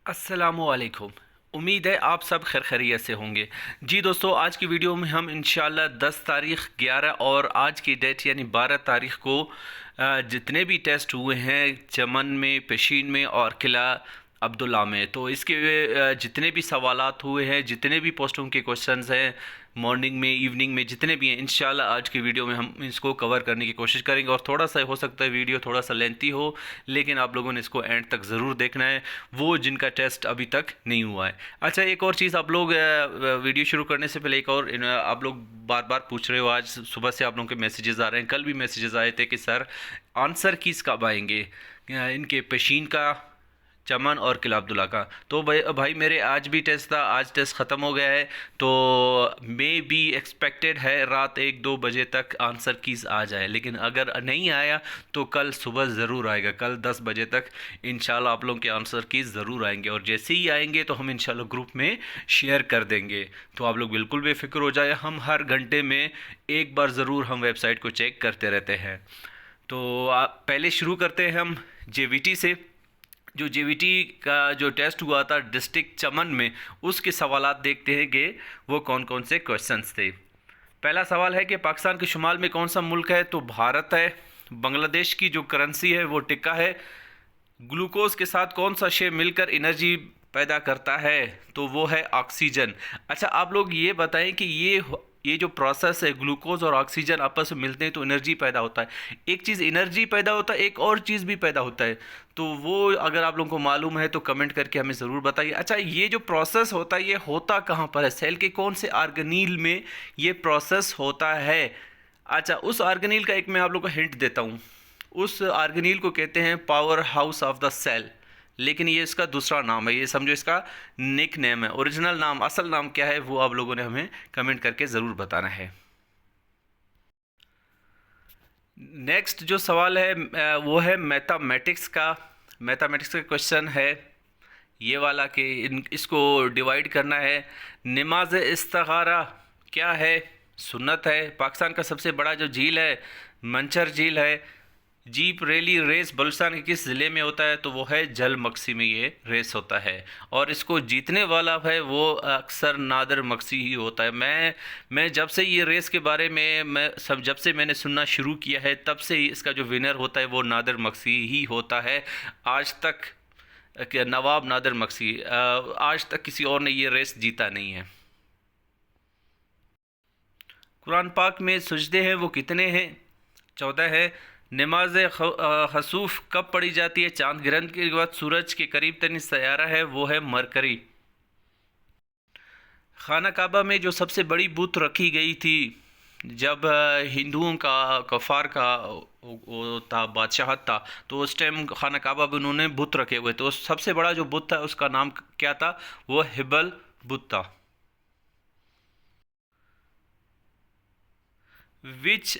अस्सलामुअलैकुम। उम्मीद है आप सब खैर खैरियत से होंगे। जी दोस्तों, आज की वीडियो में हम इंशाल्लाह 10 तारीख़ 11 और आज की डेट यानी 12 तारीख़ को जितने भी टेस्ट हुए हैं चमन में, पेशीन में और किला अब्दुल्ला में, तो इसके जितने भी सवालात हुए हैं, जितने भी पोस्टों के क्वेश्चंस हैं, मॉर्निंग में, इवनिंग में जितने भी हैं, इंशाल्लाह आज की वीडियो में हम इसको कवर करने की कोशिश करेंगे। और थोड़ा सा हो सकता है वीडियो थोड़ा सा लेंथी हो, लेकिन आप लोगों ने इसको एंड तक ज़रूर देखना है, वो जिनका टेस्ट अभी तक नहीं हुआ है। अच्छा, एक और चीज़ आप लोग वीडियो शुरू करने से पहले एक और आप लोग बार बार पूछ रहे हो, आज सुबह से आप लोगों के मैसेजेस आ रहे हैं, कल भी मैसेजेस आए थे कि सर आंसर कीज़ कब आएंगे इनके पेशीन का, चमन और किला अब्दुल्ला का। तो भाई मेरे आज भी टेस्ट था, आज टेस्ट ख़त्म हो गया है, तो मे बी एक्सपेक्टेड है रात 1-2 बजे तक आंसर कीज़ आ जाए, लेकिन अगर नहीं आया तो कल सुबह ज़रूर आएगा। कल 10 बजे तक इंशाल्लाह आप लोगों के आंसर कीज़ ज़रूर आएंगे, और जैसे ही आएंगे तो हम इंशाल्लाह ग्रुप में शेयर कर देंगे। तो आप लोग बिल्कुल बेफिक्र हो जाए, हम हर घंटे में एक बार ज़रूर हम वेबसाइट को चेक करते रहते हैं। तो पहले शुरू करते हैं हम जेवीटी से। जो जेवीटी का जो टेस्ट हुआ था डिस्ट्रिक्ट चमन में, उसके सवालात देखते हैं कि वो कौन कौन से क्वेश्चंस थे। पहला सवाल है कि पाकिस्तान के शुमाल में कौन सा मुल्क है, तो भारत है। बांग्लादेश की जो करेंसी है वो टिक्का है। ग्लूकोज के साथ कौन सा शे मिलकर एनर्जी पैदा करता है, तो वो है ऑक्सीजन। अच्छा, आप लोग ये बताएं कि ये जो प्रोसेस है, ग्लूकोज और ऑक्सीजन आपस में मिलते हैं तो एनर्जी पैदा होता है। एक चीज़ एनर्जी पैदा होता है, एक और चीज़ भी पैदा होता है, तो वो अगर आप लोगों को मालूम है तो कमेंट करके हमें ज़रूर बताइए। अच्छा, ये जो प्रोसेस होता है ये होता कहाँ पर है, सेल के कौन से ऑर्गेनील में ये प्रोसेस होता है। अच्छा, उस ऑर्गेनील का एक मैं आप लोग को हिंट देता हूँ। उस ऑर्गेनील को कहते हैं power house of the cell, लेकिन ये इसका दूसरा नाम है, ये समझो इसका निक नेम है। ओरिजिनल नाम, असल नाम क्या है, वो आप लोगों ने हमें कमेंट करके ज़रूर बताना है। नेक्स्ट जो सवाल है वो है मैथमेटिक्स का। मैथमेटिक्स का क्वेश्चन है ये वाला कि इसको डिवाइड करना है। नमाज इस्तिखारा क्या है, सुन्नत है। पाकिस्तान का सबसे बड़ा जो झील है मंचर झील है। जीप रैली रेस बलूचिस्तान के किस ज़िले में होता है, तो वो है जलमक्सी में ये रेस होता है, और इसको जीतने वाला है वो अक्सर नादर मक्सी ही होता है। मैं जब से ये रेस के बारे में जब से मैंने सुनना शुरू किया है, तब से ही इसका जो विनर होता है वो नादर मक्सी ही होता है। आज तक कि नवाब नादर मक्सी, आज तक किसी और ने ये रेस जीता नहीं है। कुरान पाक में सजदे हैं वो कितने हैं, 14 है। नमाज खसूफ कब पढ़ी जाती है, चांद ग्रहण के बाद सूरज के करीब तरीन सयारा है वो है मरकरी। खाना काबा में जो सबसे बड़ी बुत रखी गई थी जब हिंदुओं का कफार का वो था, बादशाहत था, तो उस टाइम खाना काबा में उन्होंने बुत रखे हुए, तो सबसे बड़ा जो बुत था उसका नाम क्या था, वो हिबल बुत था। विच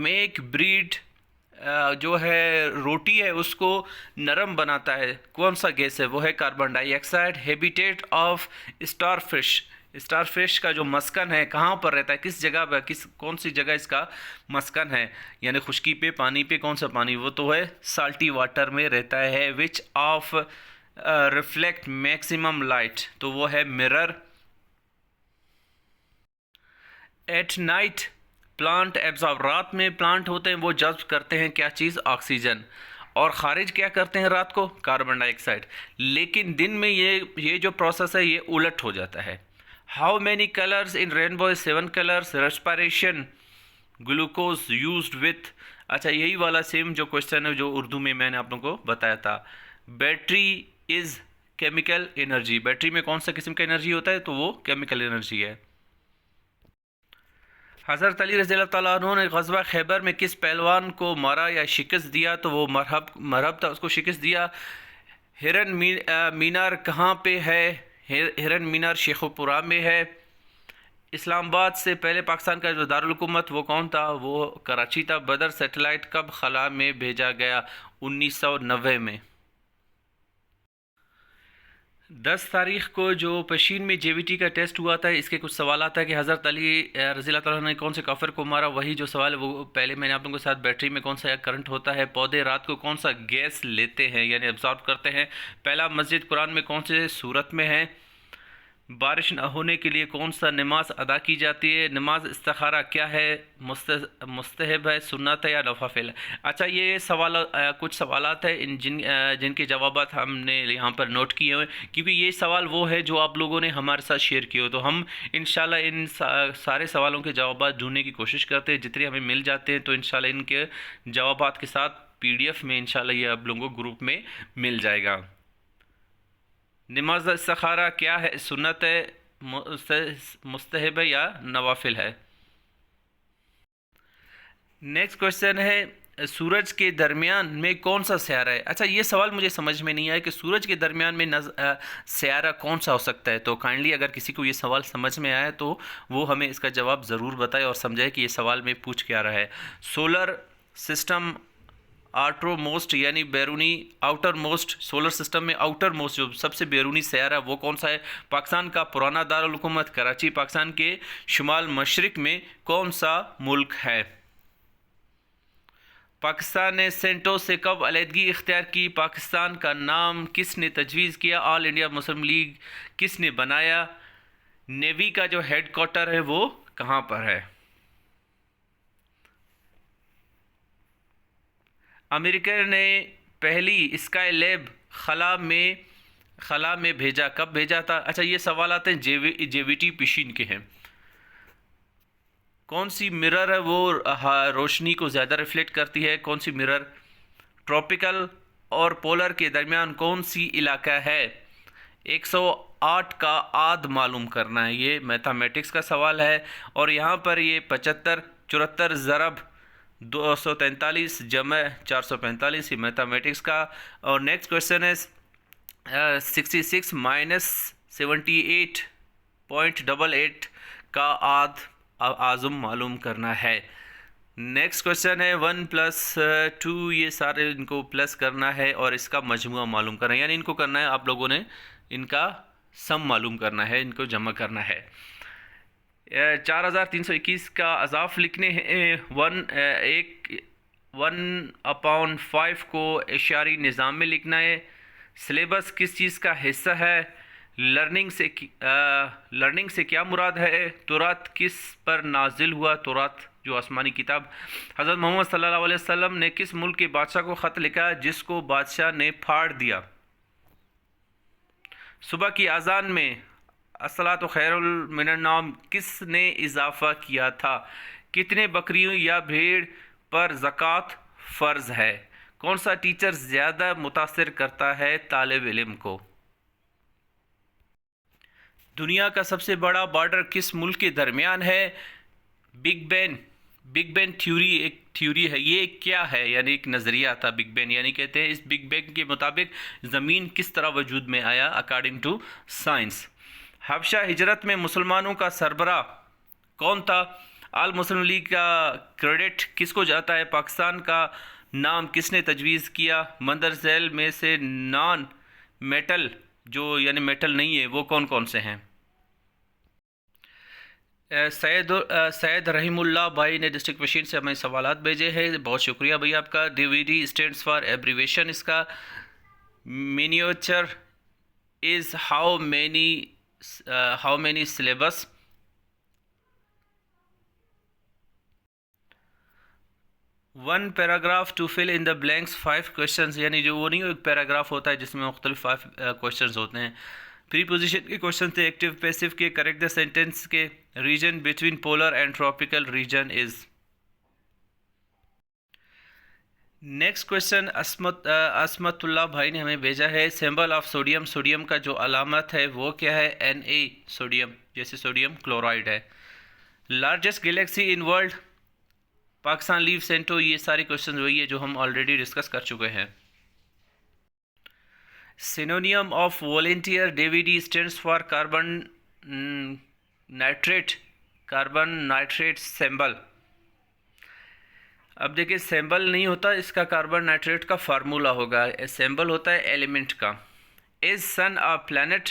मेक ब्रीड जो है रोटी है उसको नरम बनाता है, कौन सा गैस है, वो है carbon dioxide. Habitat of starfish, starfish का जो मस्कन है कहाँ पर रहता है, किस जगह पर, कौन सी जगह इसका मस्कन है, यानी खुश्की पे, पानी पे, कौन सा पानी, वो तो है साल्टी वाटर में रहता है। Which of reflect maximum light, तो वो है mirror. At night plant absorb, रात में प्लांट होते हैं वो जज्ब करते हैं क्या चीज़, ऑक्सीजन, और खारिज क्या करते हैं रात को, कार्बन डाइऑक्साइड। लेकिन दिन में ये जो प्रोसेस है ये उलट हो जाता है। How many colours in rainbow, 7 colours. Respiration glucose used with, अच्छा यही वाला सेम जो क्वेश्चन है जो उर्दू में मैंने आप लोगों को बताया था। Battery is chemical energy, battery में कौन सा किस्म का एनर्जी होता है, तो वो केमिकल एनर्जी है। हज़रत अली रज़ी अल्लाह तआला अन्हु ने ग़ज़वा खैबर में किस पहलवान को मारा या शिकस्त दिया, तो वो मरहब था, उसको शिकस्त दिया। हिरन मीनार कहाँ पे है, हिरन मीनार शेखुपुरा में है। इस्लामाबाद से पहले पाकिस्तान का जो दारुल हुकूमत वो कौन था, वो कराची था। बदर सैटेलाइट कब खला में भेजा गया, 1990 में। 10 तारीख को जो पशीन में जेवीटी का टेस्ट हुआ था, इसके कुछ सवाल आता है कि हज़रत अली रज़ी अल्लाह तआला ने कौन से काफिर को मारा। वही जो सवाल है वो पहले मैंने आप लोगों के साथ, बैटरी में कौन सा करंट होता है, पौधे रात को कौन सा गैस लेते हैं यानी एब्जॉर्ब करते हैं, पहला मस्जिद कुरान में कौन से सूरत में है, बारिश न होने के लिए कौन सा नमाज अदा की जाती है, नमाज इस्तिखारा क्या है, मुस्तहब है, सुन्नत है या नवाफिल है। अच्छा, ये सवाल कुछ सवालात है जिनके जवाबात हमने यहाँ पर नोट किए हुए, क्योंकि ये सवाल वो है जो आप लोगों ने हमारे साथ शेयर किए हो। तो हम इंशाल्लाह इन सारे सवालों के जवाबात ढूंढने की कोशिश करते हैं, जितने हमें मिल जाते हैं तो इंशाल्लाह इनके जवाबात के साथ PDF में इंशाल्लाह ये आप लोगों को ग्रुप में मिल जाएगा। नमाज इस्तिखारा क्या है, सुन्नत है, मुस्तहब है या नवाफिल है। नेक्स्ट क्वेश्चन है, सूरज के दरमियान में कौन सा सयारा है। अच्छा, ये सवाल मुझे समझ में नहीं आया कि सूरज के दरमियान में सयारा कौन सा हो सकता है। तो काइंडली अगर किसी को ये सवाल समझ में आया तो वो हमें इसका जवाब ज़रूर बताए और समझाए कि ये सवाल में पूछ क्या रहा है। सोलर सिस्टम आउटर मोस्ट यानी बैरूनी, आउटर मोस्ट सोलर सिस्टम में आउटर मोस्ट जो सबसे बैरूनी सयारा वो कौन सा है। पाकिस्तान का पुराना दारुल हुकूमत कराची पाकिस्तान के शुमाल मशरिक में कौन सा मुल्क है। पाकिस्तान ने सेंटो से कब अलहदगी इख्तियार की। पाकिस्तान का नाम किसने तजवीज़ किया। ऑल इंडिया मुस्लिम लीग किसने बनाया। नेवी का जो हेड क्वार्टर है वो कहाँ पर है। अमेरिका ने पहली स्काई लैब खला में भेजा, कब भेजा था। अच्छा, ये सवाल आते हैं जेवीटी पिशीन के हैं। कौन सी मिरर है वो रोशनी को ज़्यादा रिफ्लेक्ट करती है। कौन सी मिरर। ट्रॉपिकल और पोलर के दरमियान कौन सी इलाका है। 108 का आद मालूम करना है, ये मैथमेटिक्स का सवाल है। और यहाँ पर ये 75 74 ज़रब 243 जमा 445, ये मैथमेटिक्स का। और नेक्स्ट क्वेश्चन है 66 माइनस 78.88 का आज़म मालूम करना है। नेक्स्ट क्वेश्चन है 1 + 2, ये सारे इनको प्लस करना है और इसका मजमुआ मालूम करना है, यानी इनको करना है आप लोगों ने, इनका सम मालूम करना है, इनको जमा करना है। 4321 का अज़ाफ़ लिखने हैं। 1/5 को इशारी निज़ाम में लिखना है। सिलेबस किस चीज़ का हिस्सा है। लर्निंग से क्या मुराद है। तौरात किस पर नाजिल हुआ। तौरात जो आसमानी किताब। हज़रत मोहम्मद सल्लल्लाहु अलैहि वसल्लम ने किस मुल्क के बादशाह को ख़त लिखा जिसको बादशाह ने फाड़ दिया। सुबह की अज़ान में अस्सलातु खैरुल मिनन नौम किसने इजाफ़ा किया था। कितने बकरियों या भेड़ पर ज़कात फ़र्ज़ है। कौन सा टीचर ज़्यादा मुतासिर करता है तालिब इल्म को। दुनिया का सबसे बड़ा बॉर्डर किस मुल्क के दरमियान है। बिग बैंग थ्योरी एक थ्योरी है, ये क्या है, यानी एक नज़रिया था बिग बैंग, यानी कहते हैं इस बिग बैंग के मुताबिक ज़मीन किस तरह वजूद में आया अकॉर्डिंग टू साइंस। हबशा हिजरत में मुसलमानों का सरबरा कौन था। आल मुस्लिम लीग का क्रेडिट किसको जाता है। पाकिस्तान का नाम किसने तजवीज़ किया। मंदर झैल में से नॉन मेटल जो यानी मेटल नहीं है वो कौन कौन से हैं। सैयद रहीमुल्लाह भाई ने डिस्ट्रिक्ट मशीन से हमें सवालात भेजे हैं, बहुत शुक्रिया भैया आपका। DVD स्टैंड्स फॉर एब्रीवेशन इसका। Miniature is how many syllabus. One paragraph to fill in the blanks 5 questions, यानी जो वो नहीं, एक पैराग्राफ होता है जिसमें मुख्तलिफ 5 क्वेश्चंस होते हैं। प्रीपोजिशन के क्वेश्चन थे, एक्टिव पैसिव के, करेक्ट द सेंटेंस के। Region between polar and tropical region is. Next question Asmatullah भाई ने हमें भेजा है। सिंबल ऑफ सोडियम, सोडियम का जो अलामत है वो क्या है। Na, सोडियम, जैसे सोडियम क्लोराइड है। Largest galaxy in world, Pakistan leave CENTO. ये सारे क्वेश्चन वही है जो हम ऑलरेडी डिस्कस कर चुके हैं। Synonym of volunteer DVD stands for carbon nitrate symbol. अब देखिए, सिंबल नहीं होता इसका, कार्बन नाइट्रेट का फार्मूला होगा। सिंबल होता है एलिमेंट का। Is sun a planet?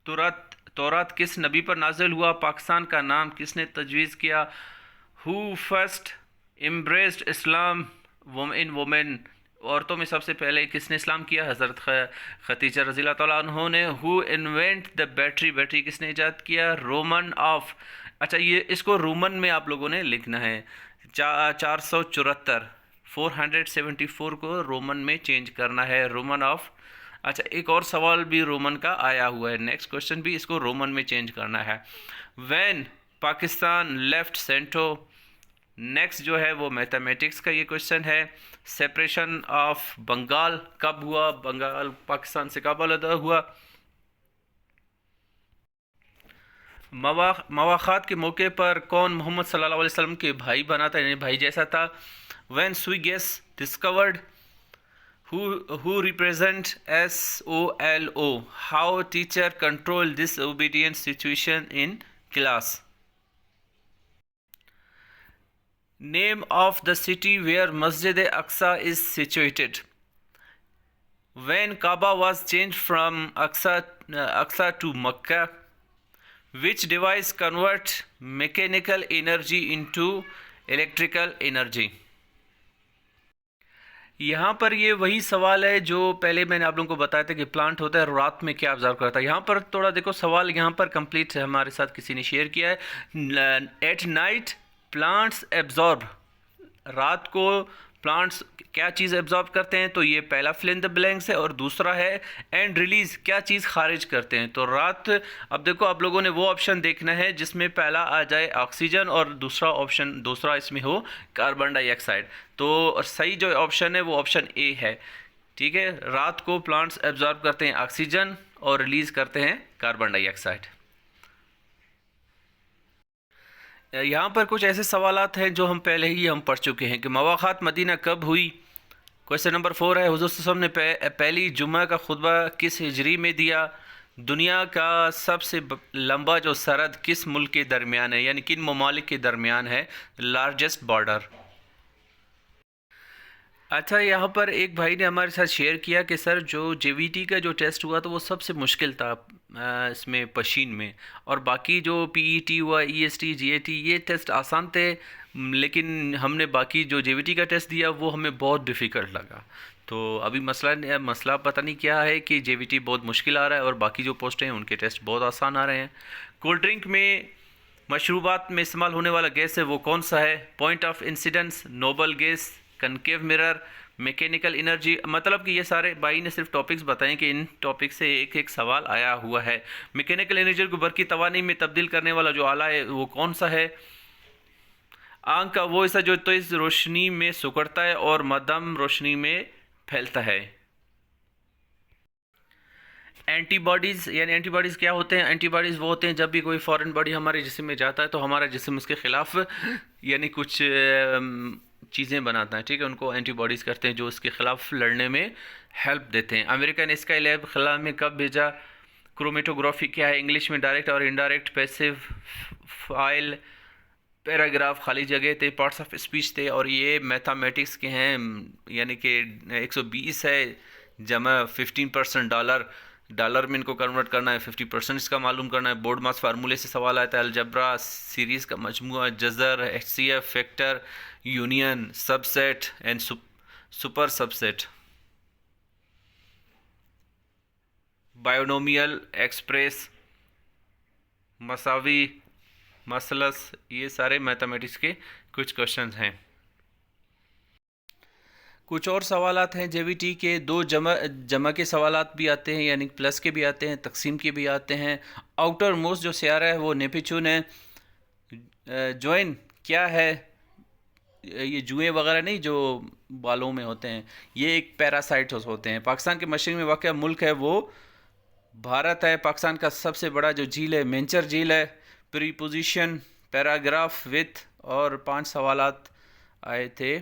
तौरात किस नबी पर नाजिल हुआ? पाकिस्तान का नाम किसने तजवीज़ किया? Who first embraced Islam in women? औरतों में सबसे पहले किसने इस्लाम किया? हज़रत खदीजा रज़ी अल्लाह तआला अन्हा ने। Who invent the battery? Battery किसने ईजाद किया? Roman of. अच्छा, ये इसको रोमन में आप लोगों ने लिखना है। 474, 474 को रोमन में चेंज करना है, रोमन ऑफ। अच्छा, एक और सवाल भी रोमन का आया हुआ है, नेक्स्ट क्वेश्चन भी इसको रोमन में चेंज करना है। When Pakistan left CENTO? Next जो है वो मैथमेटिक्स का ये क्वेश्चन है। सेपरेशन ऑफ बंगाल कब हुआ? बंगाल पाकिस्तान से कब अलग हुआ? मवाख़ात के मौके पर कौन मोहम्मद सल्लल्लाहु अलैहि वसल्लम के भाई बना था, यानी भाई जैसा था? व्हेन सुई gas discovered? Who represent SOLO? How teacher control disobedience situation in class? Name of the city where Masjid Aqsa is situated? When Kaaba was changed from Aqsa to Makkah? Which device converts mechanical energy into electrical energy? यहाँ पर ये वही सवाल है जो पहले मैंने आप लोगों को बताया था कि प्लांट होता है रात में क्या ऑब्जर्व करता है। यहाँ पर थोड़ा देखो, सवाल यहाँ पर कंप्लीट है, हमारे साथ किसी ने शेयर किया है। एट नाइट प्लांट्स एब्जॉर्ब, रात को प्लांट्स क्या चीज़ एब्जॉर्ब करते हैं? तो ये पहला फिल इन द ब्लैंक्स है, और दूसरा है एंड रिलीज, क्या चीज़ खारिज करते हैं? तो रात, अब देखो आप लोगों ने वो ऑप्शन देखना है जिसमें पहला आ जाए ऑक्सीजन और दूसरा इसमें हो कार्बन डाइऑक्साइड। तो सही जो ऑप्शन है वो ऑप्शन ए है। ठीक है, रात को प्लांट्स एब्जॉर्ब करते हैं ऑक्सीजन और रिलीज करते हैं कार्बन डाइऑक्साइड। यहाँ पर कुछ ऐसे सवालात हैं जो हम पहले ही पढ़ चुके हैं कि मवाख़ात मदीना कब हुई? क्वेश्चन नंबर 4 है, हुज़ूर सल्लल्लाहु अलैहि वसल्लम ने पहली जुम्मा का खुतबा किस हिजरी में दिया? दुनिया का सबसे लंबा जो सरहद किस मुल्क के दरमियान है, यानी किन ममालिक के दरमियान है लार्जेस्ट बॉर्डर? अच्छा, यहाँ पर एक भाई ने हमारे साथ शेयर किया कि सर जो जेवीटी का जो टेस्ट हुआ तो वो सबसे मुश्किल था इसमें पशीन में, और बाकी जो पीईटी हुआ, ईएसटी, जीएटी, ये टेस्ट आसान थे, लेकिन हमने बाकी जो जेवीटी का टेस्ट दिया वो हमें बहुत डिफ़िकल्ट लगा। तो अभी मसला पता नहीं क्या है कि जेवीटी बहुत मुश्किल आ रहा है और बाकी जो पोस्टें हैं उनके टेस्ट बहुत आसान आ रहे हैं। कोल्ड ड्रिंक में, मशरूबात में इस्तेमाल होने वाला गैस है वो कौन सा है? Point of incidence, noble gas, concave mirror, mechanical energy. मतलब कि ये सारे भाई ने सिर्फ टॉपिक्स बताए कि इन टॉपिक से एक एक सवाल आया हुआ है। मैकेनिकल एनर्जी को बरकी तवानी में तब्दील करने वाला जो आला है वो कौन सा है? आंख का वो हिस्सा जो तेज रोशनी में सिकुड़ता है और मध्यम रोशनी में फैलता है। एंटीबॉडीज़, यानी एंटीबॉडीज़ क्या होते हैं? एंटीबॉडीज़ वो होते हैं जब भी कोई फॉरेन बॉडी हमारे जिस्म में जाता है तो हमारा जिस्म उसके ख़िलाफ़ यानी कुछ चीज़ें बनाता है। ठीक है, उनको एंटीबॉडीज़ करते हैं जो उसके ख़िलाफ़ लड़ने में हेल्प देते हैं। अमेरिकन स्काई लैब खला में कब भेजा? क्रोमेटोग्राफी क्या है? इंग्लिश में डायरेक्ट और इनडायरेक्ट, पैसिव, फाइल, पैराग्राफ, खाली जगह थे, पार्ट्स ऑफ स्पीच थे, और ये मैथमेटिक्स के हैं, यानी कि 120 है जमा 15% डॉलर में इनको कन्वर्ट करना है, 50% इसका मालूम करना है। बोर्ड मास फार्मूले से सवाल आता है, अलजब्रा, सीरीज़ का मजमूआ, जज़र, HCF, factor, union, subset and super subset, binomial, express, मसावी, मसलस, ये सारे मैथमेटिक्स के कुछ क्वेश्चंस हैं। कुछ और सवालात हैं जेवीटी के, दो जमा के सवालात भी आते हैं, यानी प्लस के भी आते हैं, तकसीम के भी आते हैं। आउटर मोस्ट जो सियारा है वो नेपच्यून है। जॉइन क्या है? ये जुएं वगैरह नहीं जो बालों में होते हैं, ये एक पैरासाइट्स होते हैं। पाकिस्तान के मशरक़ में वाक़ मुल्क है वो भारत है। पाकिस्तान का सबसे बड़ा जो झील है मेंचर झील है। प्रीपोजिशन, पैराग्राफ, विथ, और 5 सवालात आए थे।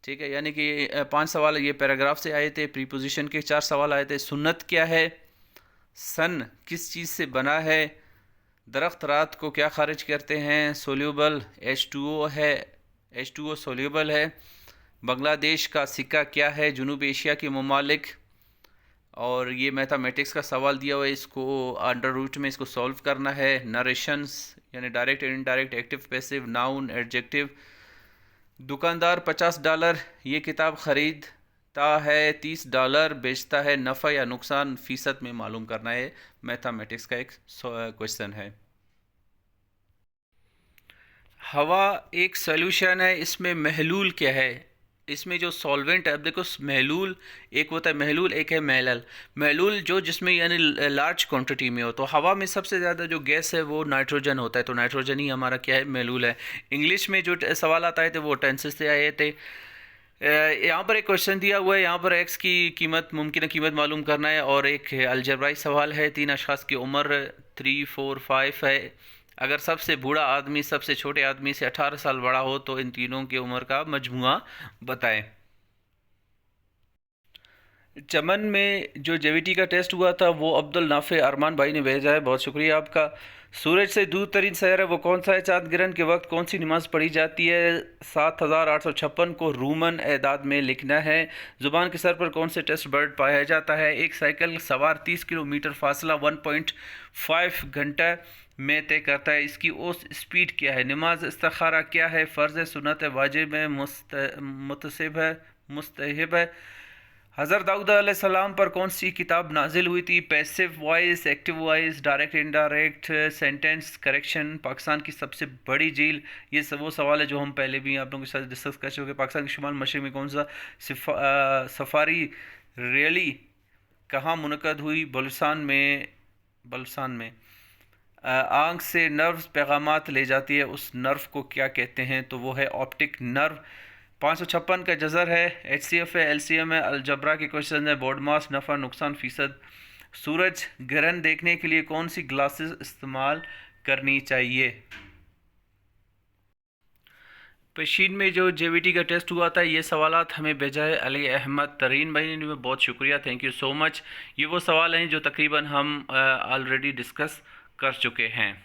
ठीक है, यानी कि 5 सवाल ये पैराग्राफ से आए थे। प्रीपोजिशन के 4 सवाल आए थे। सुन्नत क्या है? सन किस चीज़ से बना है? दरख्त रात को क्या खारिज करते हैं? सोल्यूबल H2O है, H2O सोल्यूबल है। बांग्लादेश का सिक्का क्या है? जनूब एशिया के ममालिक और ये मैथमेटिक्स का सवाल दिया हुआ है, इसको अंडर रूट में इसको सॉल्व करना है। नरेशंस यानी direct indirect, active passive, noun, adjective. दुकानदार $50 ये किताब खरीदता है, $30 बेचता है। नफ़ा या नुकसान फ़ीसद में मालूम करना है। मैथमेटिक्स का एक क्वेश्चन है। हवा एक सॉल्यूशन है, इसमें महलूल क्या है? इसमें जो सॉल्वेंट है, अब देखो महलूल एक होता है महलूल, एक है महलल। महलूल जो जिसमें यानी लार्ज क्वांटिटी में हो, तो हवा में सबसे ज़्यादा जो गैस है वो नाइट्रोजन होता है, तो नाइट्रोजन ही हमारा क्या है, महलूल है। इंग्लिश में जो सवाल आता है थे वो टेंसेस से आए थे। यहाँ पर एक क्वेश्चन दिया हुआ है, यहाँ पर एक्स की कीमत, मुमकिन कीमत मालूम करना है, और एक अलजबराई सवाल है। 3 अशखास की उम्र 3, 4, 5 है। अगर सबसे बूढ़ा आदमी सबसे छोटे आदमी से 18 साल बड़ा हो तो इन तीनों की उम्र का मजमुआ बताएं। चमन में जो जेवीटी का टेस्ट हुआ था वो अब्दुल नाफे अरमान भाई ने भेजा है, बहुत शुक्रिया आपका। सूरज से दूर तरीन शहर है वो कौन सा है? चाँद गिरन के वक्त कौन सी नमाज पढ़ी जाती है? 7856 को रूमन एदाद में लिखना है। ज़ुबान के सर पर कौन से टेस्ट बर्ड पाया जाता है? एक साइकिल सवार 30 किलोमीटर फासला 1.5 घंटा में तय करता है, इसकी औसत स्पीड क्या है? नमाज इस्तिखारा क्या है? फ़र्ज़ है, सुन्नत है, वाजिब है, मुतसिब है, मुस्तहिब है? हज़रत दाऊद अलैहिस्सलाम पर कौन सी किताब नाजिल हुई थी? Passive voice, active voice, direct indirect, sentence correction. Pakistan की सबसे बड़ी झील, ये सब वो सवाल है जो हम पहले भी आप लोगों के साथ डिस्कस कर चुके। पाकिस्तान के शुमाल मशरक़ में कौन सा सफारी रैली कहाँ मुनक़द हुई? बलुचिस्तान में। आँख से नर्व्स पैगामात ले जाती है, उस नर्व को क्या कहते हैं? तो वो है ऑप्टिक नर्व। 556 का जज़र है, HCF है, LCM है, अलजबरा के क्वेश्चन है, बोर्ड मास, नफ़ा नुकसान फ़ीसद। सूरज ग्रहण देखने के लिए कौन सी ग्लासेस इस्तेमाल करनी चाहिए? पेशीन में जो जेवीटी का टेस्ट हुआ था, ये सवालात हमें भेजा है अली अहमद तरीन भाई ने, बहुत शुक्रिया, थैंक यू सो मच। ये वो सवाल हैं जो तकरीबन हम ऑलरेडी डिस्कस कर चुके हैं।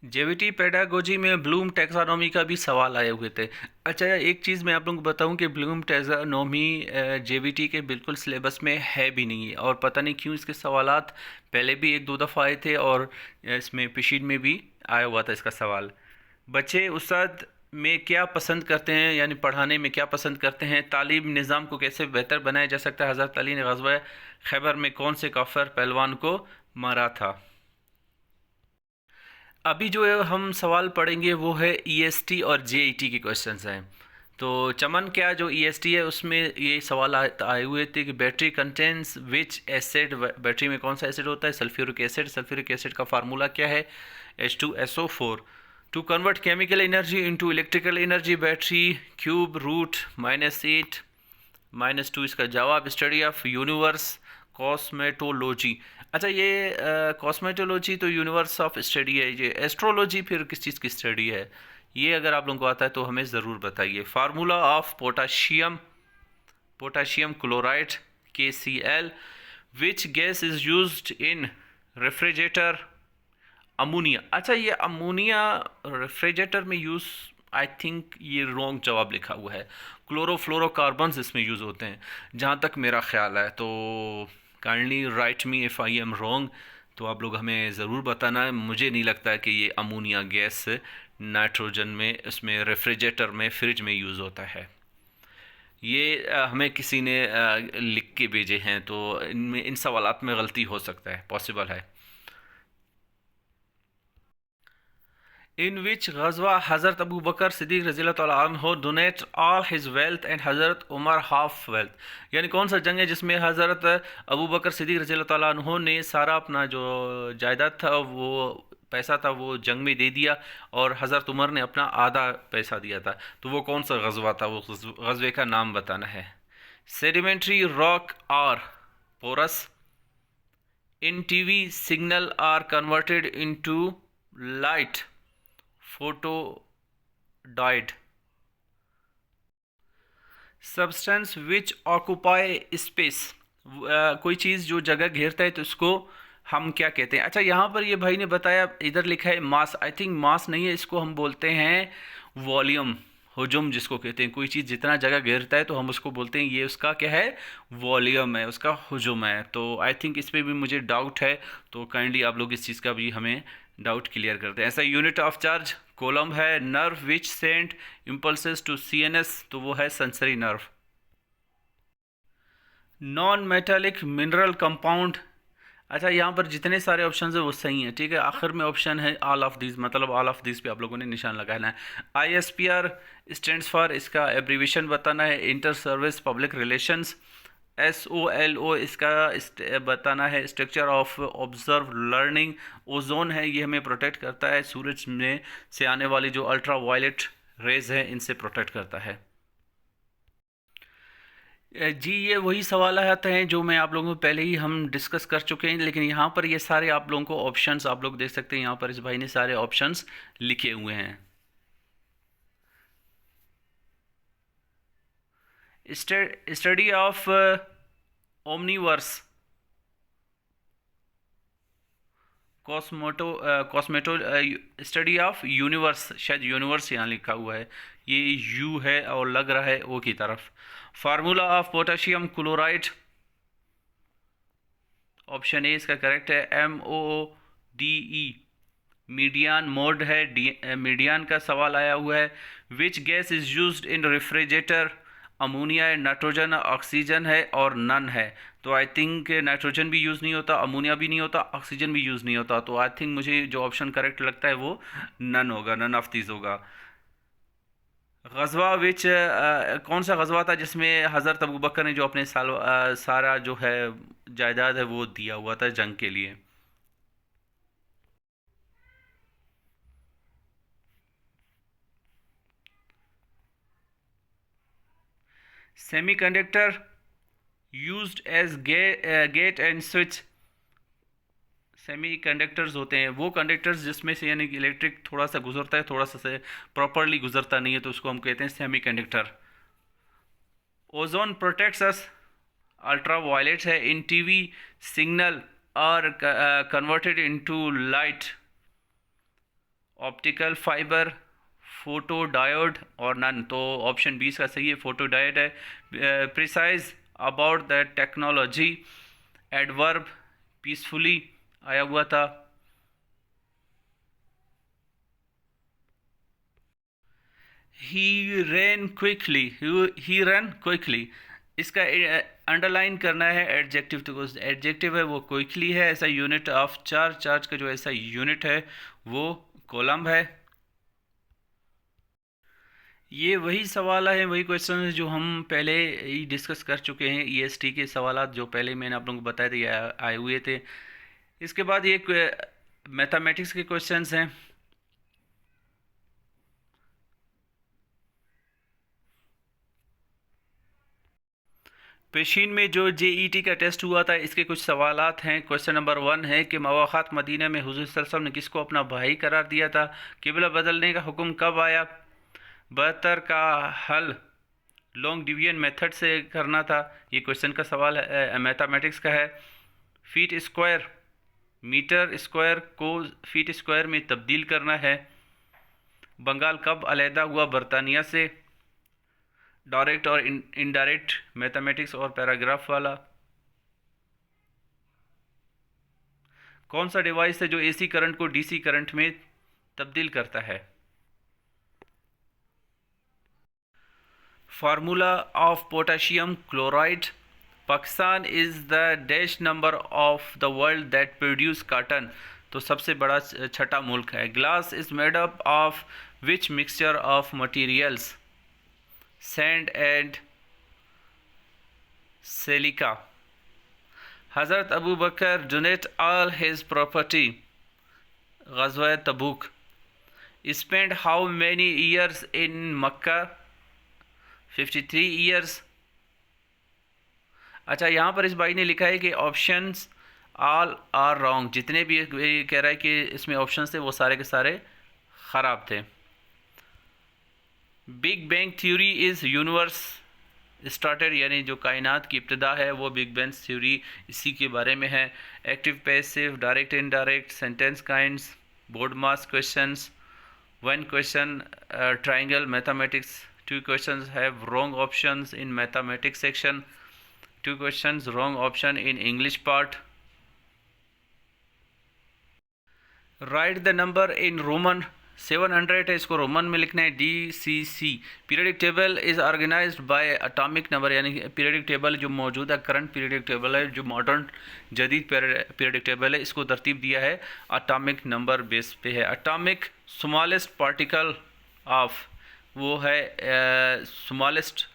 जेवीटी पेडागोजी में ब्लूम टैक्सानॉमी का भी सवाल आए हुए थे। अच्छा, एक चीज़ मैं आप लोगों को बताऊं कि ब्लूम टैक्सानॉमी जेवीटी के बिल्कुल सिलेबस में है भी नहीं है, और पता नहीं क्यों इसके सवालात पहले भी 1-2 दफ़ा आए थे, और इसमें पेशीन में भी आया हुआ था इसका सवाल। बच्चे उस्ताद में क्या पसंद करते हैं, यानी पढ़ाने में क्या पसंद करते हैं? तालीम निज़ाम को कैसे बेहतर बनाया जा सकता है? हज़रत अली ने ग़ज़वा खैबर में कौन से काफिर पहलवान को मारा था? अभी जो है हम सवाल पढ़ेंगे वो है ईएसटी और जेईटी के क्वेश्चंस हैं। तो चमन क्या जो ईएसटी है उसमें ये सवाल आए हुए थे कि battery contents which acid, battery में कौन सा एसिड होता है? Sulphuric acid. सल्फ्यूरिक एसिड का फार्मूला क्या है? H2SO4। To convert chemical energy into electrical energy, battery cube root -8 -2 इसका जवाब। Study of universe, cosmetology. अच्छा, ये कॉस्मेटोलॉजी तो यूनिवर्स ऑफ स्टडी है। ये एस्ट्रोलॉजी फिर किस चीज़ की स्टडी है? ये अगर आप लोगों को आता है तो हमें ज़रूर बताइए। Formula of potassium chloride KCl। Which gas is used in refrigerator? Ammonia. अच्छा, ये अमोनिया रेफ्रिजरेटर में यूज़, आई थिंक ये रॉन्ग जवाब लिखा हुआ है। क्लोरोफ्लोरोकार्बन्स इसमें यूज़ होते हैं जहाँ तक मेरा ख्याल है। तो kindly right me if I am wrong, तो आप लोग हमें ज़रूर बताना है। मुझे नहीं लगता है कि ये अमोनिया गैस नाइट्रोजन में, इसमें रेफ्रिजरेटर में, फ्रिज में यूज़ होता है। ये हमें किसी ने लिख के भेजे हैं, तो इनमें इन सवालात में गलती हो सकता है, पॉसिबल है। In which ghazwa Hazrat Abu Bakr Siddiq रज़ियल्लाहु अन्हु donate all his wealth and Hazrat Umar half wealth? यानी कौन सा जंग है जिसमें हज़रत अबू बकर सिद्दीक़ रज़ियल्लाहु अन्हु ने सारा अपना जो जायदाद था, वो पैसा था, वो जंग में दे दिया, और हज़रत उमर ने अपना आधा पैसा दिया था? तो वो कौन सा गज़वा था? वो गज़वे का नाम बताना है। Sedimentary rock are porous. In TV signal are converted into light photodiode. Substance which occupy space कोई चीज़ जो जगह घेरता है तो उसको हम क्या कहते हैं? अच्छा, यहाँ पर ये भाई ने बताया, इधर लिखा है मास। आई थिंक मास नहीं है, इसको हम बोलते हैं वॉल्यूम, हुजूम जिसको कहते हैं। कोई चीज़ जितना जगह घेरता है तो हम उसको बोलते हैं ये उसका क्या है, वॉल्यूम है, उसका हुजूम है। तो आई थिंक इस पर भी मुझे डाउट है, तो काइंडली आप लोग इस चीज़ का भी हमें डाउट क्लियर करते हैं। ऐसा यूनिट ऑफ चार्ज कोलम है। Nerve which send impulses to CNS, तो वो है sensory nerve. Non metallic mineral compound. अच्छा, यहाँ पर जितने सारे ऑप्शन है वो सही हैं, ठीक है। आखिर में ऑप्शन है ऑल ऑफ दिस, मतलब ऑल ऑफ दिस पे आप लोगों ने निशान लगाना है। ISPR स्टैंड्स फॉर, इसका एब्रीविएशन बताना है, inter service public relations. SOLO इसका बताना है, structure of observe learning. Ozone है, ये हमें प्रोटेक्ट करता है, सूरज में से आने वाली जो अल्ट्रा वायलेट रेज है इनसे प्रोटेक्ट करता है। जी, ये वही सवाल आते हैं जो मैं आप लोगों को पहले ही हम डिस्कस कर चुके हैं, लेकिन यहाँ पर ये सारे आप लोगों को ऑप्शंस आप लोग देख सकते हैं। यहाँ पर इस भाई ने सारे ऑप्शंस लिखे हुए हैं। स्टडी ऑफ ओमनीवर्स, कॉस्मोटो कॉस्मेटो, स्टडी ऑफ यूनिवर्स, शायद यूनिवर्स यहाँ लिखा हुआ है, ये यू है और लग रहा है ओ की तरफ। Formula of potassium chloride, option A इसका करेक्ट है, MOODE। मीडियन मोड है, मीडियन का सवाल आया हुआ है। Which gas is used in refrigerator, ammonia है, नाइट्रोजन, ऑक्सीजन है और नन है। तो आई थिंक नाइट्रोजन भी यूज़ नहीं होता, अमोनिया भी नहीं होता, ऑक्सीजन भी यूज़ नहीं होता। तो आई थिंक मुझे जो ऑप्शन करेक्ट लगता है वो नन होगा, नन ऑफ दीज होगा। गजवा विच, कौन सा गजवा था जिसमें हज़रत अबू बकर ने जो अपने सारा जो है जायदाद है वो दिया हुआ था जंग के लिए? Semiconductor used as gate and switch. Semiconductors होते हैं वो कंडक्टर्स जिसमें से यानी कि इलेक्ट्रिक थोड़ा सा गुजरता है, थोड़ा सा से प्रॉपरली गुजरता नहीं है, तो उसको हम कहते हैं semiconductor. Ozone protects us, ultraviolet है, इन टीवी सिग्नल और converted into light, optical fibre, photodiode और नन। तो ऑप्शन 20 का सही है, फोटो डायोड है। Precise about the technology, adverb peacefully आया हुआ था। ही रन क्विकली, इसका अंडरलाइन करना है एडजेक्टिव, तो एडजेक्टिव है वो क्विकली है। ऐसा यूनिट ऑफ चार्ज, चार्ज का जो ऐसा यूनिट है वो कोलम्ब है। ये वही सवाल है, वही क्वेश्चन है जो हम पहले ही डिस्कस कर चुके हैं। EST के सवाल जो पहले मैंने आप लोगों को बताए थे, ये आए हुए थे। इसके बाद ये मैथमेटिक्स के क्वेश्चंस हैं। पेशीन में जो JET का टेस्ट हुआ था, इसके कुछ सवालात हैं। क्वेश्चन नंबर 1 है कि मवाख़ात मदीना में हुज़ूर सल्लल्लाहु अलैहि वसल्लम ने किसको अपना भाई करार दिया था? किबला बदलने का हुक्म कब आया? बहत्तर का हल लॉन्ग डिवीजन मेथड से करना था। ये क्वेश्चन का सवाल है, मैथमेटिक्स का है। फीट स्क्वायर, मीटर स्क्वायर को फीट स्क्वायर में तब्दील करना है। बंगाल कब अलहदा हुआ बरतानिया से? डायरेक्ट और इनडायरेक्ट मैथमेटिक्स और पैराग्राफ वाला। कौन सा डिवाइस है जो AC करंट को DC करंट में तब्दील करता है? Formula of potassium chloride. Pakistan is the dash number of the world that produce cotton, तो सबसे बड़ा छठा मुल्क है। Glass is made up of which mixture of materials? Sand and silica. हज़रत Abu Bakr donate all his property, ग़ज़वा Tabuk. Spend how many years in Mecca? 53 years. अच्छा, यहाँ पर इस भाई ने लिखा है कि ऑप्शंस ऑल आर रॉन्ग, जितने भी कह रहा है कि इसमें ऑप्शंस थे वो सारे के सारे ख़राब थे। Big bang theory is universe started यानी जो कायनात की इब्तिदा है वो बिग बैंग थ्योरी इसी के बारे में है। Active passive, direct indirect, sentence kinds, board mass questions, one question, triangle mathematics, two questions have wrong options in mathematics section, two questions wrong option in English part. Write the number in Roman, 700 है, इसको Roman में लिखना है DCC। Periodic table is organised by atomic number, यानी periodic table जो मौजूदा current periodic table है, जो मॉडर्न जदीद पीरियडिक टेबल है, इसको तरतीब दिया है एटॉमिक नंबर बेस पे है। एटॉमिक स्मॉलेस्ट पार्टिकल ऑफ, वो है स्मॉलेस्ट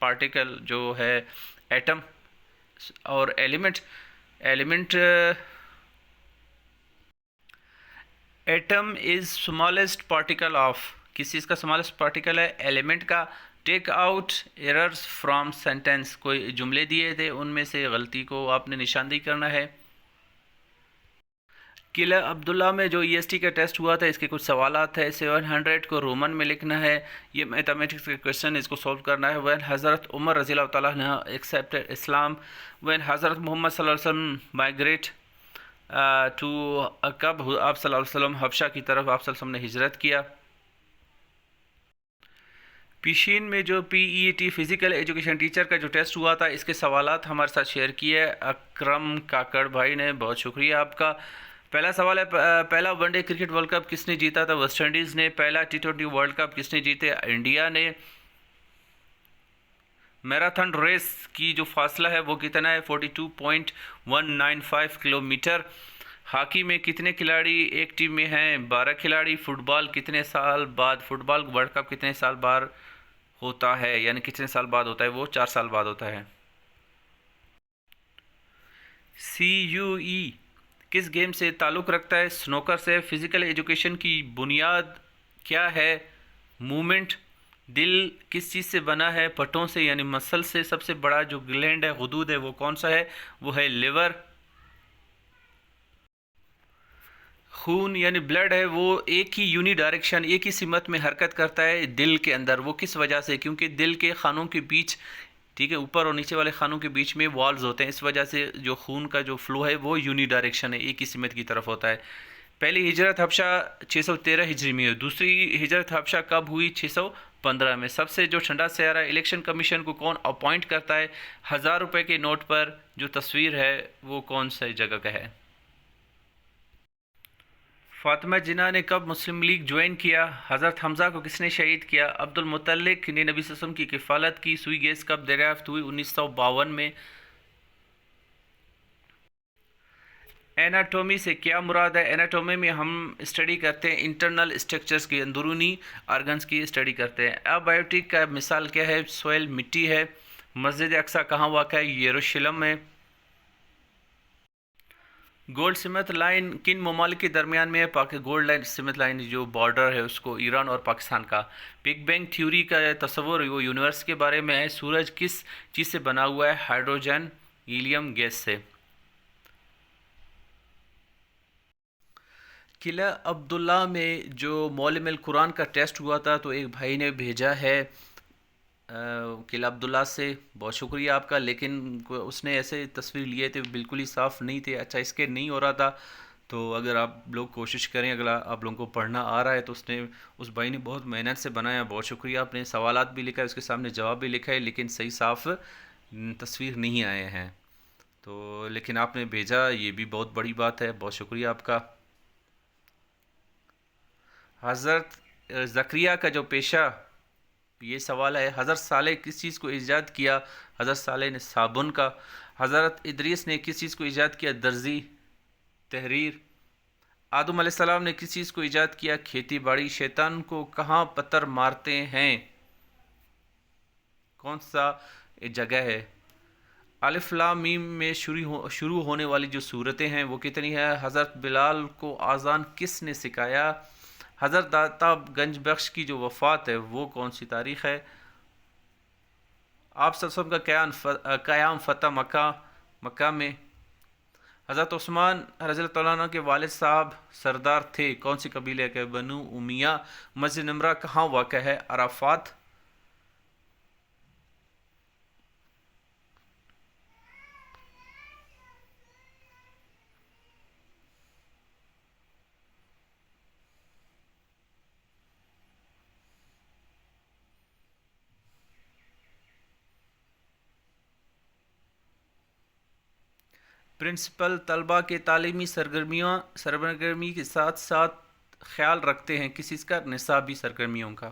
पार्टिकल जो है एटम, और element, element atom is smallest particle of, किस चीज़ का स्मॉलेस्ट पार्टिकल है? एलिमेंट का। Take out errors from sentence, कोई जुमले दिए थे उनमें से गलती को आपने निशानदेही करना है। किला अब्दुल्ला में जो EST का टेस्ट हुआ था इसके कुछ सवालात है, 700 को रोमन में लिखना है, ये मैथमेटिक्स के क्वेश्चन, इसको सॉल्व करना है। वैन हज़रत उमर रज़ी अल्लाह तआला अन्हु एक्सेप्टेड इस्लाम, वैन हज़रत मोहम्मद सल्लल्लाहु अलैहि वसल्लम माइग्रेट टू, कब आप सल्लल्लाहु अलैहि वसल्लम हबशा की तरफ आप सल्लल्लाहु अलैहि वसल्लम ने हिजरत किया। पिशीन में जो PET फिज़िकल एजुकेशन टीचर का जो टेस्ट हुआ था इसके सवालात हमारे साथ शेयर किए अकरम काकड़ भाई ने, बहुत शुक्रिया आपका। पहला सवाल है, पहला वनडे क्रिकेट वर्ल्ड कप किसने जीता था? वेस्ट इंडीज़ ने। पहला T20 वर्ल्ड कप किसने जीते? इंडिया ने। मैराथन रेस की जो फासला है वो कितना है? 42.195 किलोमीटर। हॉकी में कितने खिलाड़ी एक टीम में हैं? 12 खिलाड़ी। फुटबॉल कितने साल बाद, फुटबॉल वर्ल्ड कप कितने साल बाद होता है, यानी कितने साल बाद होता है? वो 4 साल बाद होता है। CUE किस गेम से ताल्लुक़ रखता है? स्नोकर से। फिज़िकल एजुकेशन की बुनियाद क्या है? मूवमेंट। दिल किस चीज़ से बना है? पट्टों से यानी मसल से। सबसे बड़ा जो ग्लैंड है, गुदूद है, वो कौन सा है? वो है लिवर। खून यानी ब्लड है वो एक ही यूनी डायरेक्शन, एक ही सिमत में हरकत करता है दिल के अंदर। वो किस वजह से? क्योंकि दिल के खानों के बीच, ठीक है, ऊपर और नीचे वाले खानों के बीच में वॉल्व्स होते हैं, इस वजह से जो खून का जो फ्लो है वो यूनी डायरेक्शन है, एक ही सिमत की तरफ होता है। पहली हिजरत हबशा 613 हिजरी में है। दूसरी हिजरत हबशा कब हुई? 615 में। सबसे जो ठंडा सहारा इलेक्शन कमीशन को कौन अपॉइंट करता है? 1000 रुपये के नोट पर जो तस्वीर है वो कौन सी जगह का है? फातिमा जिन्ना ने कब मुस्लिम लीग ज्वाइन किया? हज़रत हमज़ा को किसने शहीद किया? अब्दुल मुत्तलिक ने नबी सल्लल्लाहु अलैहि वसल्लम की किफ़ालत की। सुई गैस कब दरियाफ्त हुई? 1952 में। एनाटोमी से क्या मुराद है? एनाटोमी में हम स्टडी करते हैं इंटरनल स्ट्रक्चर्स की, अंदरूनी आर्गन्स की स्टडी करते हैं। एबायोटिक का मिसाल क्या है? सोयल मिट्टी है। मस्जिद अक्सा कहाँ वाक़ है? यरूशलेम में। गोल्ड सिमत लाइन किन ममालिक के दरमियान में है? गोल्ड लाइन सिमत लाइन जो बॉर्डर है उसको ईरान और पाकिस्तान का। बिग बैंग थ्योरी का तस्वुर वो यूनिवर्स के बारे में है। सूरज किस चीज़ से बना हुआ है? हाइड्रोजन हीलियम गैस से। किला अब्दुल्ला में जो मौलम कुरान का टेस्ट हुआ था तो एक भाई ने भेजा है किला अब्दुल्ला से, बहुत शुक्रिया आपका, लेकिन उसने ऐसे तस्वीर लिए थे बिल्कुल ही साफ़ नहीं थे, अच्छा इसके नहीं हो रहा था। तो अगर आप लोग कोशिश करें, अगर आप लोगों को पढ़ना आ रहा है तो उसने, उस भाई ने बहुत मेहनत से बनाया, बहुत शुक्रिया। आपने सवालात भी लिखा है, उसके सामने जवाब भी लिखा है, लेकिन सही साफ़ तस्वीर नहीं आए हैं। तो लेकिन आपने भेजा, ये भी बहुत बड़ी बात है, बहुत शुक्रिया आपका। हज़रत ज़करिया का जो पेशा, ये सवाल है। हज़रत सालेह किस चीज़ को ईजाद किया? हज़रत सालेह ने साबुन का। हज़रत इदरीस ने किस चीज़ को ईजाद किया? दर्जी, तहरीर। आदम अलैहिस्सलाम ने किस चीज़ को ईजाद किया? खेती बाड़ी। शैतान को कहाँ पत्थर मारते हैं? कौन सा जगह है? अलिफ लाम मीम में शुरू होने वाली जो सूरतें हैं वो कितनी है? हज़रत बिलाल को आज़ान किसने सिखाया? हज़रत दाता गंज बख्श की जो वफ़ात है वो कौन सी तारीख़ है? आप सब का क़याम फ़तह मक्का में। हज़रत उस्मान रज़ी अल्लाह अन्हु के वालिद साहब सरदार थे, कौन सी कबीले के? बनु उमिया। मस्जिद नमरा कहाँ वाक़ है? अराफ़ात। प्रिंसिपल तलबा के तालीमी सरगर्मी के साथ साथ ख्याल रखते हैं किस इसका, निसाबी सरगर्मियों का।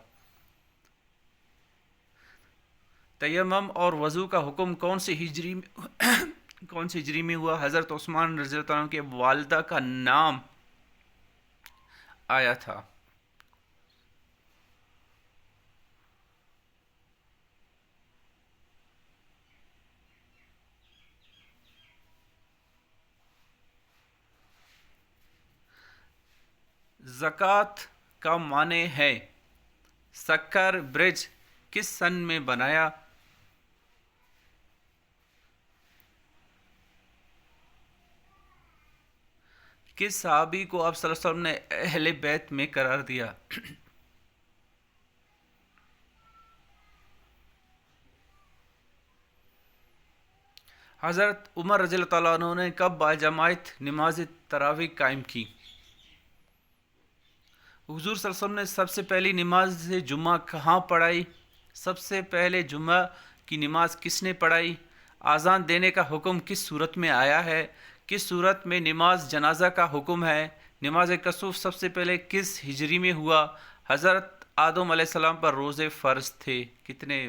तयम्मुम और वज़ू का हुक्म कौन सी हिजरी में कौन सी हिजरी में हुआ? हज़रत उस्मान रज़ियल्लाहु अन्हु के वालिदा का नाम आया था। ज़कात का माने है सक्कर ब्रिज किस सन में बनाया? किस सहाबी को आप सल्लल्लाहु अलैहि वसल्लम ने अहले बैत में करार दिया? हज़रत उमर रज़ियल्लाहु ताला अन्हु ने कब बाजमात नमाज तरावी कायम की? हुज़ूर सल्लल्लाहु अलैहि वसल्लम ने सबसे पहली नमाज जुम्मा कहाँ पढ़ाई? सबसे पहले जुम्मा की नमाज किसने पढ़ाई? आज़ान देने का हुक्म किस सूरत में आया है? किस सूरत में नमाज जनाजा का हुक्म है? नमाज कसूफ सबसे पहले किस हिजरी में हुआ? हज़रत आदम अलैहिस्सलाम पर रोज़े फ़र्ज थे कितने?